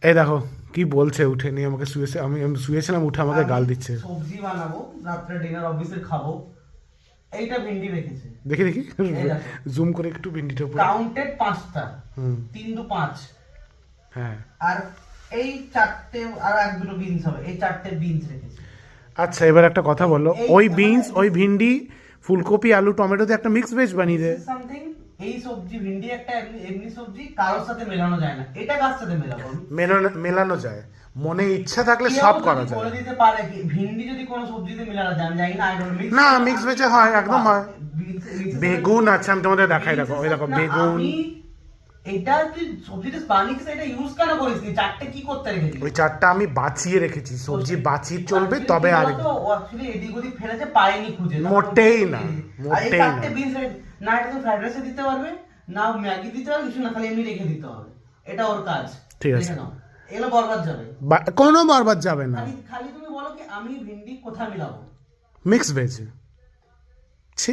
এই দেখো কি বলছে, উঠে নিয়ে আমাকে শুয়েছে, আমি শুয়েছিলাম, উঠে আমাকে গাল দিচ্ছে। সবজি বানাবো রাত্রে, ডিনার অফিসে খাবো। এইটা ভিন্ডি রেখেছে, দেখি দেখি, এই দেখো জুম করে একটু ভিন্ডিটা উপরে। কাউন্টেড 5টা, হুম 3 দু 5। হ্যাঁ আর এই 4টে, আর 1 2 বিনস হবে, এই 4টে বিনস রেখেছে। আচ্ছা, এবার একটা কথা বলো, এই- ওই বিনস, ওই ভিন্ডি, ফুলকপি, আলু, টমেটো দিয়ে একটা মিক্স ভেজ বানিয়ে দে। সামথিং, এই সবজি ভিন্ডি একটা এমনি সবজি, কারোর সাথে মেলানো যায় না, এটা কার সাথে মেলাবো আমি? মেলানো যায়, মনে ইচ্ছা থাকলে কেউ সব যদি করা বলে যায়। দিতে পারে কি ভিন্ডি যদি কোনো সবজিতে মেলানো যায়, আমি জানি না, আই ডোন্ট মিক্স। না, mix veg এ হয়, একদম হয়। বেগুন আছে, আমি তোমাদের দেখাই, দেখো ওই দেখো বেগুন। আমি এটা তুই সবজিতে বানিয়েছিস, এটা ইউজ কেন করিস নি? 4টে কি করতে রেখেছিস? ওই চারটা আমি বাঁচিয়ে রেখেছি, সবজি বাঁচিয়ে চলবে তবে। আর অ্যাকচুয়ালি এদিক ওদিক ফেলেছে, পাইনি খুঁজে। মোটেই না, আর এই মোটেই 4টে না। বিনস না, এটা তুমি ফ্রাইড রাইসে দিতে পারবে না, ম্যাগি দিতে পারবে, কিছু না, খালি এমনি রেখে দিতে হবে। এটা ওর কাজ। ঠিক আছে। দেখে নাও, এগুলো বরবাদ যাবে। কোনো বরবাদ যাবে না। খালি খালি তুমি বলো কি আমি ভিন্ডি কোথায় মিলাবো? Mix veg. ছি।